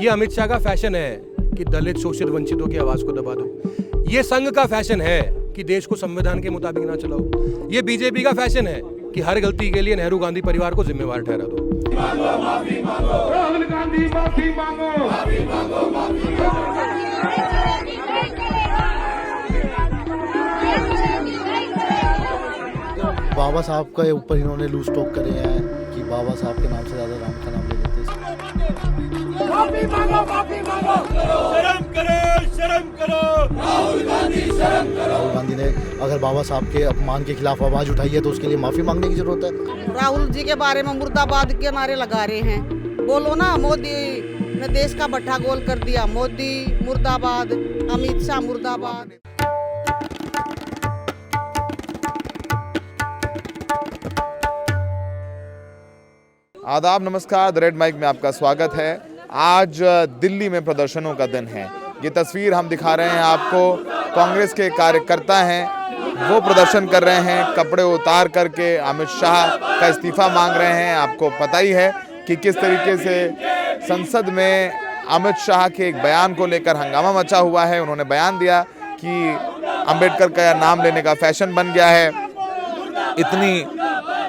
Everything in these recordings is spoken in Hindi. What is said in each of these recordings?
ये अमित शाह का फैशन है कि दलित शोषित वंचितों की आवाज को दबा दो। ये संघ का फैशन है कि देश को संविधान के मुताबिक ना चलाओ। ये बीजेपी का फैशन है कि हर गलती के लिए नेहरू गांधी परिवार को जिम्मेवार ठहरा दो। राहुल गांधी माफी मांगो, माफी मांगो, माफी बाबा साहब के ऊपर इन्होंने लूज टॉक करे हैं कि बाबा साहब के नाम से ज्यादा राम का नाम ले लेते हैं। माफी मांगो, माफी मांगो, शर्म करो, शर्म करो, राहुल गांधी शर्म करो। राहुल गांधी ने अगर बाबा साहब के अपमान के खिलाफ आवाज उठाई है तो उसके लिए माफी मांगने की जरूरत है। राहुल जी के बारे में मुर्दाबाद के नारे लगा रहे हैं। बोलो ना, मोदी ने देश का भट्ठा गोल कर दिया। मोदी मुर्दाबाद, अमित शाह मुर्दाबाद। आदाब, नमस्कार। द रेड माइक में आपका स्वागत है। आज दिल्ली में प्रदर्शनों का दिन है। ये तस्वीर हम दिखा रहे हैं आपको। कांग्रेस के कार्यकर्ता हैं, वो प्रदर्शन कर रहे हैं, कपड़े उतार करके अमित शाह का इस्तीफा मांग रहे हैं। आपको पता ही है कि किस तरीके से संसद में अमित शाह के एक बयान को लेकर हंगामा मचा हुआ है। उन्होंने बयान दिया कि अंबेडकर का नाम लेने का फैशन बन गया है।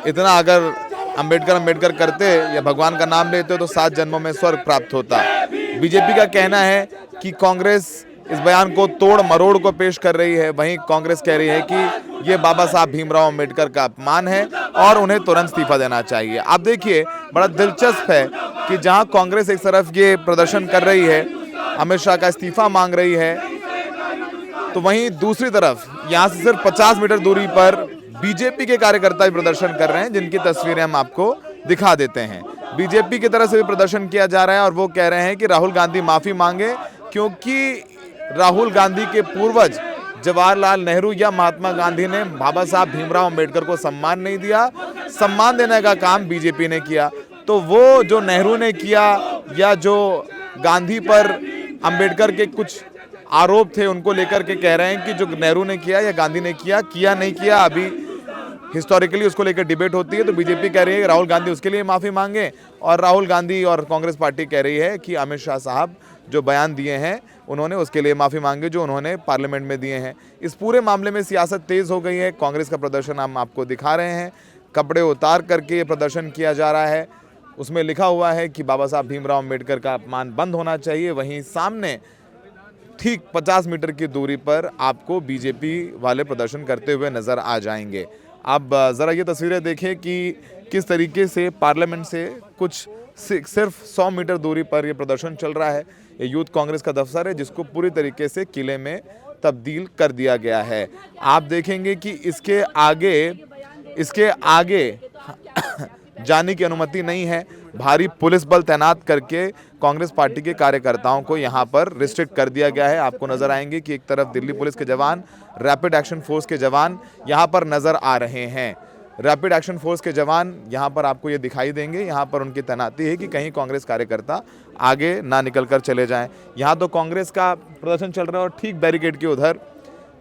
इतना अगर अंबेडकर करते या भगवान का नाम लेते तो 7 जन्मों में स्वर्ग प्राप्त होता। बीजेपी का कहना है कि कांग्रेस इस बयान को तोड़ मरोड़ को पेश कर रही है। वहीं कांग्रेस कह रही है कि ये बाबा साहब भीमराव अंबेडकर का अपमान है और उन्हें तुरंत इस्तीफा देना चाहिए। आप देखिए, बड़ा दिलचस्प है कि जहां कांग्रेस एक तरफ ये प्रदर्शन कर रही है, अमित शाह का इस्तीफा मांग रही है, तो वहीं दूसरी तरफ यहाँ से सिर्फ 50 मीटर दूरी पर बीजेपी के कार्यकर्ता भी प्रदर्शन कर रहे हैं, जिनकी तस्वीरें हम आपको दिखा देते हैं। बीजेपी की तरफ से भी प्रदर्शन किया जा रहा है और वो कह रहे हैं कि राहुल गांधी माफी मांगे, क्योंकि राहुल गांधी के पूर्वज जवाहरलाल नेहरू या महात्मा गांधी ने बाबा साहब भीमराव अंबेडकर को सम्मान नहीं दिया। सम्मान देने का काम बीजेपी ने किया। तो वो जो नेहरू ने किया या जो गांधी पर अंबेडकर के कुछ आरोप थे, उनको लेकर के कह रहे हैं कि जो नेहरू ने किया या गांधी ने किया नहीं किया, अभी हिस्टोरिकली उसको लेकर डिबेट होती है। तो बीजेपी कह रही है कि राहुल गांधी उसके लिए माफ़ी मांगे, और राहुल गांधी और कांग्रेस पार्टी कह रही है कि अमित शाह साहब जो बयान दिए हैं उन्होंने उसके लिए माफ़ी मांगे जो उन्होंने पार्लियामेंट में दिए हैं। इस पूरे मामले में सियासत तेज़ हो गई है। कांग्रेस का प्रदर्शन हम आपको दिखा रहे हैं। कपड़े उतार करके ये प्रदर्शन किया जा रहा है। उसमें लिखा हुआ है कि बाबा साहब भीमराव अम्बेडकर का अपमान बंद होना चाहिए। वहीं सामने ठीक 50 मीटर की दूरी पर आपको बीजेपी वाले प्रदर्शन करते हुए नज़र आ जाएंगे। आप ज़रा ये तस्वीरें देखें कि किस तरीके से पार्लियामेंट से कुछ सिर्फ 100 मीटर दूरी पर ये प्रदर्शन चल रहा है। ये यूथ कांग्रेस का दफ्तर है, जिसको पूरी तरीके से किले में तब्दील कर दिया गया है। आप देखेंगे कि इसके आगे जाने की अनुमति नहीं है। भारी पुलिस बल तैनात करके कांग्रेस पार्टी के कार्यकर्ताओं को यहां पर रिस्ट्रिक्ट कर दिया गया है। आपको नजर आएंगे कि एक तरफ दिल्ली पुलिस के जवान, रैपिड एक्शन फोर्स के जवान यहां पर नजर आ रहे हैं। रैपिड एक्शन फोर्स के जवान यहां पर आपको ये दिखाई देंगे। यहां पर उनकी तैनाती है कि कहीं कांग्रेस कार्यकर्ता आगे ना निकल कर चले जाएं। यहाँ तो कांग्रेस का प्रदर्शन चल रहा है और ठीक बैरिकेड के उधर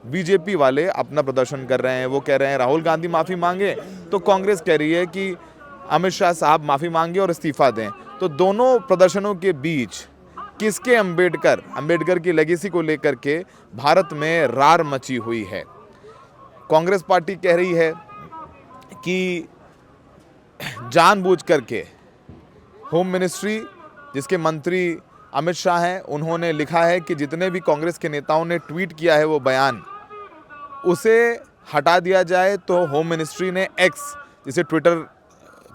बीजेपी वाले अपना प्रदर्शन कर रहे हैं। वो कह रहे हैं राहुल गांधी माफ़ी मांगे, तो कांग्रेस कह रही है कि अमित शाह साहब माफ़ी मांगे और इस्तीफा दें। तो दोनों प्रदर्शनों के बीच किसके अंबेडकर की लेगेसी को लेकर के भारत में रार मची हुई है। कांग्रेस पार्टी कह रही है कि जानबूझ करके होम मिनिस्ट्री, जिसके मंत्री अमित शाह हैं, उन्होंने लिखा है कि जितने भी कांग्रेस के नेताओं ने ट्वीट किया है वो बयान, उसे हटा दिया जाए। तो होम मिनिस्ट्री ने एक्स, जिसे ट्विटर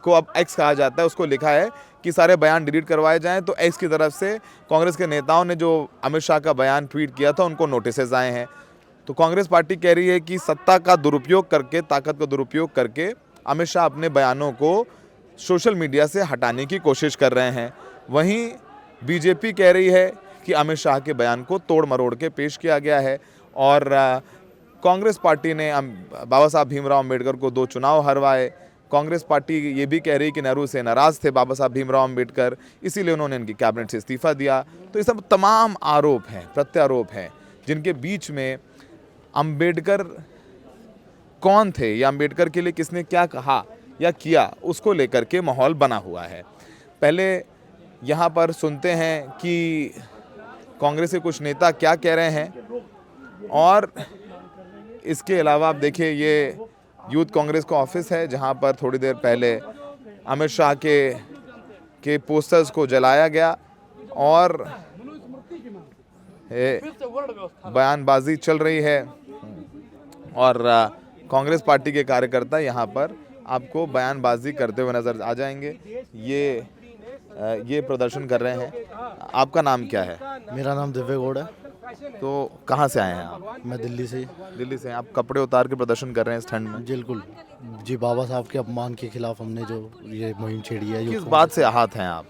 को अब एक्स कहा जाता है, उसको लिखा है कि सारे बयान डिलीट करवाए जाएं। तो एक्स की तरफ से कांग्रेस के नेताओं ने जो अमित शाह का बयान ट्वीट किया था उनको नोटिसेस आए हैं। तो कांग्रेस पार्टी कह रही है कि सत्ता का दुरुपयोग करके, ताकत का दुरुपयोग करके अमित शाह अपने बयानों को सोशल मीडिया से हटाने की कोशिश कर रहे हैं। वहीं बीजेपी कह रही है कि अमित शाह के बयान को तोड़ मरोड़ के पेश किया गया है। और कांग्रेस पार्टी ने बाबा साहब भीमराव अम्बेडकर को 2 चुनाव हरवाए। कांग्रेस पार्टी ये भी कह रही कि नेहरू से नाराज़ थे बाबा साहब भीमराव अम्बेडकर, इसीलिए उन्होंने इनकी कैबिनेट से इस्तीफा दिया। तो ये सब तमाम आरोप हैं, प्रत्यारोप हैं, जिनके बीच में अम्बेडकर कौन थे या अम्बेडकर के लिए किसने क्या कहा या किया, उसको लेकर के माहौल बना हुआ है। पहले यहाँ पर सुनते हैं कि कांग्रेस के कुछ नेता क्या कह रहे हैं। और इसके अलावा आप देखिए, ये यूथ कांग्रेस का ऑफिस है जहाँ पर थोड़ी देर पहले अमित शाह के पोस्टर्स को जलाया गया और बयानबाजी चल रही है। और कांग्रेस पार्टी के कार्यकर्ता यहाँ पर आपको बयानबाजी करते हुए नजर आ जाएंगे। ये प्रदर्शन कर रहे हैं। आपका नाम क्या है? मेरा नाम दिव्य गौड़ है। तो कहाँ से आए हैं आप? मैं दिल्ली से। दिल्ली से। आप कपड़े उतार के प्रदर्शन कर रहे हैं इस ठंड में? बिल्कुल जी, बाबा साहब के अपमान के खिलाफ हमने जो ये मुहिम छेड़ी है। किस बात से आहत हैं आप?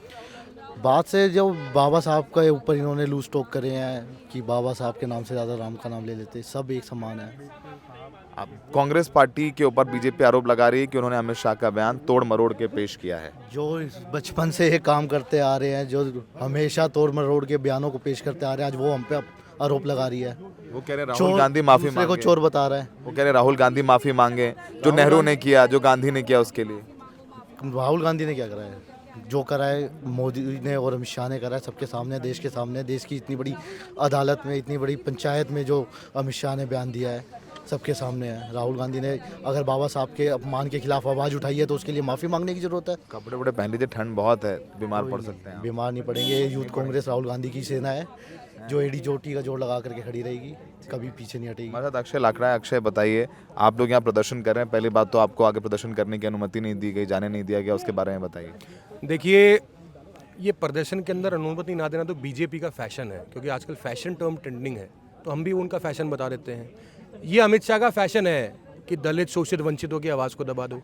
बात से जो बाबा साहब के ऊपर इन्होंने लूज टॉक करे हैं कि बाबा साहब के नाम से ज़्यादा राम का नाम ले लेते, सब एक समान है। आप कांग्रेस पार्टी के ऊपर बीजेपी आरोप लगा रही है कि उन्होंने अमित शाह का बयान तोड़ मरोड़ के पेश किया है। जो बचपन से ये काम करते आ रहे हैं, जो हमेशा तोड़ मरोड़ के बयानों को पेश करते आ रहे हैं, आज वो हम पे आरोप लगा रही है। वो कह रहे राहुल गांधी माफी दूसरे को मांगे। चोर बता रहा है। वो कह रहे राहुल गांधी माफी मांगे, जो नेहरू ने किया, जो गांधी ने किया उसके लिए। राहुल गांधी ने क्या करा है? जो करा है मोदी ने और अमित शाह ने करा है, सबके सामने, देश के सामने। देश की इतनी बड़ी अदालत में, इतनी बड़ी पंचायत में जो अमित शाह ने बयान दिया है, सबके सामने है। राहुल गांधी ने अगर बाबा साहब के अपमान के खिलाफ आवाज़ उठाई है तो उसके लिए माफ़ी मांगने की ज़रूरत है। कपड़े वपड़े पहन लीजिए, ठंड बहुत है, बीमार पड़ सकते हैं। बीमार नहीं पड़ेंगे। ये यूथ कांग्रेस राहुल गांधी की सेना है जो एडी चोटी का जोड़ लगा करके खड़ी रहेगी, कभी पीछे नहीं हटेगी। हमारे साथ अक्षय लाकड़ा है। अक्षय बताइए, आप लोग यहाँ प्रदर्शन कर रहे हैं, पहली बात तो आपको आगे प्रदर्शन करने की अनुमति नहीं दी गई, जाने नहीं दिया गया, उसके बारे में बताइए। देखिए, ये प्रदर्शन के अंदर अनुमति ना देना तो बीजेपी का फैशन है, क्योंकि आजकल फैशन टर्म ट्रेंडिंग है, तो हम भी उनका फैशन बता देते हैं। ये अमित शाह का फैशन है कि दलित शोषित वंचितों की आवाज़ को दबा दो।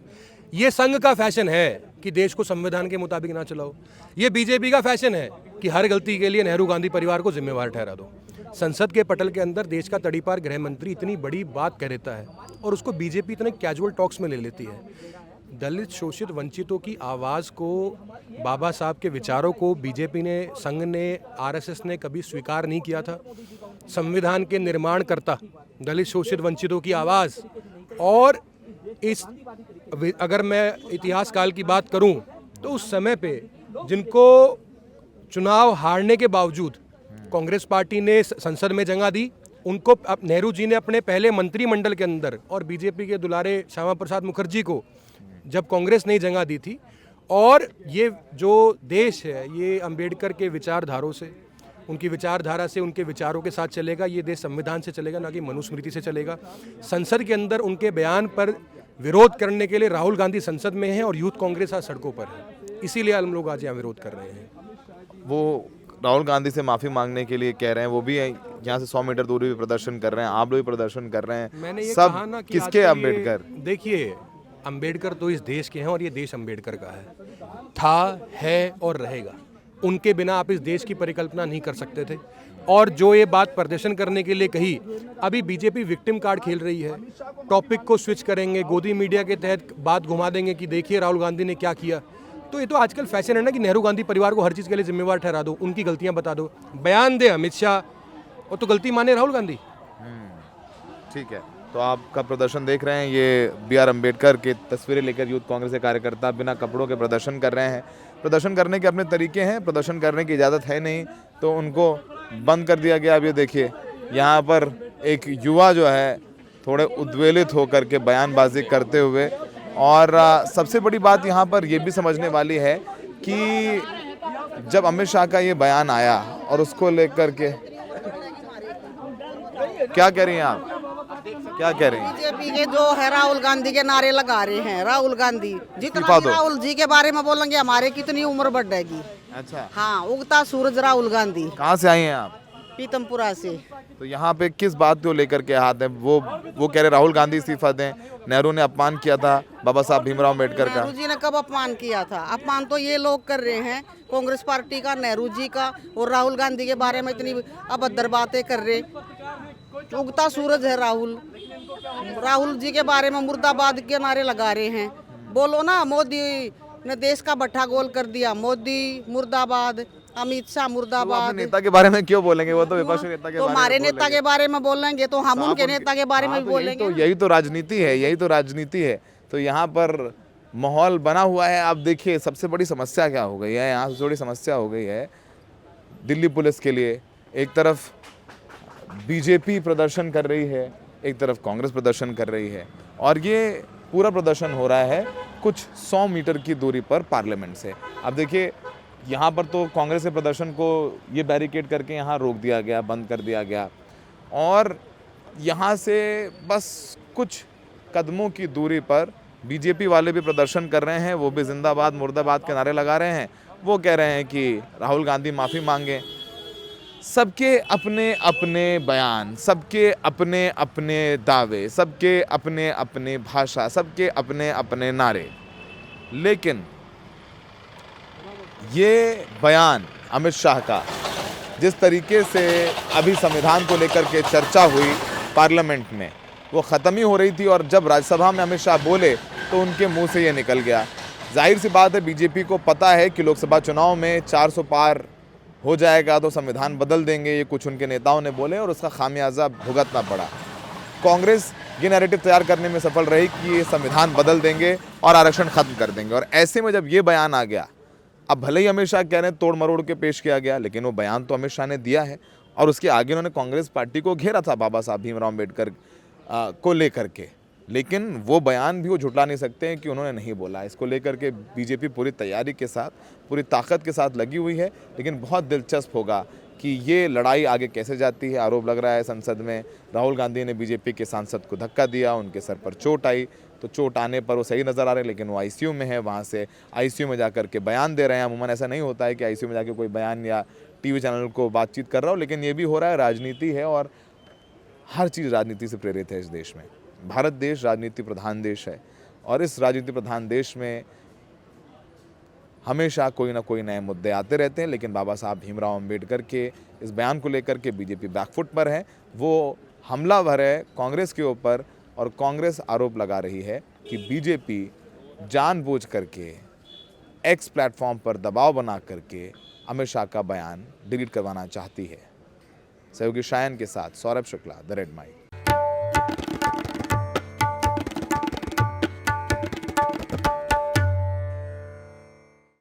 ये संघ का फैशन है कि देश को संविधान के मुताबिक ना चलाओ। ये बीजेपी का फैशन है कि हर गलती के लिए नेहरू गांधी परिवार को जिम्मेवार ठहरा दो। संसद के पटल के अंदर देश का तड़ीपार गृह मंत्री इतनी बड़ी बात कह देता है और उसको बीजेपी इतने कैजुअल टॉक्स में ले लेती है। दलित शोषित वंचितों की आवाज़ को, बाबा साहब के विचारों को बीजेपी ने, संघ ने, आरएसएस ने कभी स्वीकार नहीं किया था। संविधान के निर्माणकर्ता दलित शोषित वंचितों की आवाज़, और इस अगर मैं इतिहास काल की बात करूं तो उस समय पे जिनको चुनाव हारने के बावजूद कांग्रेस पार्टी ने संसद में जगह दी, उनको नेहरू जी ने अपने पहले मंत्रिमंडल के अंदर, और बीजेपी के दुलारे श्यामा प्रसाद मुखर्जी को जब कांग्रेस ने जगह दी थी। और ये जो देश है ये अंबेडकर के विचारधारों से, उनकी विचारधारा से, उनके विचारों के साथ चलेगा। ये देश संविधान से चलेगा, ना कि मनुस्मृति से चलेगा। संसद के अंदर उनके बयान पर विरोध करने के लिए राहुल गांधी संसद में हैं और यूथ कांग्रेस आज सड़कों पर है। इसीलिए हम लोग आज यहाँ विरोध कर रहे हैं। वो राहुल गांधी से माफी मांगने के लिए कह रहे हैं, वो भी यहाँ से 100 मीटर दूरी पे प्रदर्शन कर रहे हैं, आप लोग भी प्रदर्शन कर रहे हैं। मैंने ये सब कहा ना कि किसके? आजकल अम्बेडकर। देखिए, अम्बेडकर तो इस देश के हैं और ये देश अम्बेडकर का है, था, है और रहेगा। उनके बिना आप इस देश की परिकल्पना नहीं कर सकते थे। और जो ये बात प्रदर्शन करने के लिए कही, अभी बीजेपी विक्टिम कार्ड खेल रही है। टॉपिक को स्विच करेंगे, गोदी मीडिया के तहत बात घुमा देंगे कि देखिए राहुल गांधी ने क्या किया। तो ये तो आजकल फैशन है ना कि नेहरू गांधी परिवार को हर चीज़ के लिए जिम्मेवार ठहरा दो, उनकी गलतियां बता दो। बयान दे अमित शाह और तो गलती माने राहुल गांधी। ठीक है, तो आपका प्रदर्शन देख रहे हैं, ये BR अम्बेडकर की तस्वीरें लेकर यूथ कांग्रेस के कार्यकर्ता बिना कपड़ों के प्रदर्शन कर रहे हैं। प्रदर्शन करने के अपने तरीके हैं, प्रदर्शन करने की इजाज़त है नहीं तो उनको बंद कर दिया गया। अब ये देखिए, यहाँ पर एक युवा जो है थोड़े उद्वेलित होकर के बयानबाजी करते हुए, और सबसे बड़ी बात यहाँ पर ये भी समझने वाली है कि जब अमित शाह का ये बयान आया और उसको लेकर के क्या कह रही हैं आप? क्या कह रही हैं? बीजेपी के जो है राहुल गांधी के नारे लगा रहे हैं। राहुल गांधी जितना भी राहुल जी के बारे में बोलेंगे हमारे कितनी उम्र बढ़ जाएगी। अच्छा, हाँ, उगता सूरज राहुल गांधी। कहाँ से आई हैं आप? पीतमपुरा से। तो यहाँ पे किस बात को लेकर के हाथ है? वो कह रहे राहुल गांधी इस्तीफा दें, नेहरू ने अपमान किया था बाबा साहब भीमराव अम्बेडकर का। नेहरू जी ने कब अपमान किया था? अपमान तो ये लोग कर रहे हैं, कांग्रेस पार्टी का, नेहरू जी का, और राहुल गांधी के बारे में इतनी अभद्र बातें कर रहे। उगता सूरज है राहुल जी के बारे में मुर्दाबाद के नारे लगा रहे हैं। बोलो ना, मोदी ने देश का भट्ठा गोल कर दिया, मोदी मुर्दाबाद, अमित शाह मुर्दाबाद। नेता के बारे में क्यों बोलेंगे? वो तो विपक्षी नेता के तो हमारे नेता के बारे में बोलेंगे तो हम उनके नेता के बारे में भी बोलेंगे। यही तो राजनीति है, यही तो राजनीति है। तो यहाँ पर माहौल बना हुआ है। आप देखिए सबसे बड़ी समस्या क्या हो गई है, यहाँ सबसे बड़ी समस्या हो गई है दिल्ली पुलिस के लिए। एक तरफ बीजेपी प्रदर्शन कर रही है, एक तरफ कांग्रेस प्रदर्शन कर रही है, और ये पूरा प्रदर्शन हो रहा है कुछ 100 मीटर की दूरी पर पार्लियामेंट से। अब देखिए यहाँ पर तो कांग्रेस के प्रदर्शन को ये बैरिकेड करके यहाँ रोक दिया गया, बंद कर दिया गया, और यहाँ से बस कुछ कदमों की दूरी पर बीजेपी वाले भी प्रदर्शन कर रहे हैं। वो भी जिंदाबाद मुर्दाबाद के नारे लगा रहे हैं। वो कह रहे हैं कि राहुल गांधी माफ़ी मांगे। सबके अपने अपने बयान, सबके अपने अपने दावे, सबके अपने अपने भाषा, सबके अपने अपने नारे, लेकिन ये बयान अमित शाह का जिस तरीके से अभी संविधान को लेकर के चर्चा हुई पार्लियामेंट में, वो ख़त्म ही हो रही थी, और जब राज्यसभा में अमित शाह बोले तो उनके मुंह से ये निकल गया। जाहिर सी बात है बीजेपी को पता है कि लोकसभा चुनाव में 400 पार हो जाएगा तो संविधान बदल देंगे, ये कुछ उनके नेताओं ने बोले और उसका खामियाजा भुगतना पड़ा। कांग्रेस ये नैरेटिव तैयार करने में सफल रही कि ये संविधान बदल देंगे और आरक्षण खत्म कर देंगे, और ऐसे में जब ये बयान आ गया, अब भले ही अमित शाह कह रहे हैं तोड़ मरोड़ के पेश किया गया, लेकिन वो बयान तो अमित शाह ने दिया है, और उसके आगे उन्होंने कांग्रेस पार्टी को घेरा था बाबा साहब भीमराव अम्बेडकर को लेकर के, लेकिन वो बयान भी वो झुटला नहीं सकते हैं कि उन्होंने नहीं बोला। इसको लेकर के बीजेपी पूरी तैयारी के साथ, पूरी ताकत के साथ लगी हुई है, लेकिन बहुत दिलचस्प होगा कि ये लड़ाई आगे कैसे जाती है। आरोप लग रहा है संसद में राहुल गांधी ने बीजेपी के सांसद को धक्का दिया, उनके सर पर चोट आई, तो चोट आने पर वो सही नज़र आ रहे हैं, लेकिन वो आईसीयू में है, वहाँ से आईसीयू में जाकर के बयान दे रहे हैं। अमूमन ऐसा नहीं होता है कि आईसीयू में जाकर कोई बयान या टीवी चैनल को बातचीत कर रहा हो, लेकिन ये भी हो रहा है। राजनीति है और हर चीज़ राजनीति से प्रेरित है इस देश में। भारत देश राजनीति प्रधान देश है, और इस राजनीति प्रधान देश में हमेशा कोई ना कोई नए मुद्दे आते रहते हैं, लेकिन बाबा साहब भीमराव अम्बेडकर के इस बयान को लेकर के बीजेपी बैकफुट पर है। वो हमलावर है कांग्रेस के ऊपर, और कांग्रेस आरोप लगा रही है कि बीजेपी जानबूझ करके एक्स प्लेटफॉर्म पर दबाव बना करके अमित शाह का बयान डिलीट करवाना चाहती है। सहयोगी शायन के साथ Saurabh Shukla, the red mic.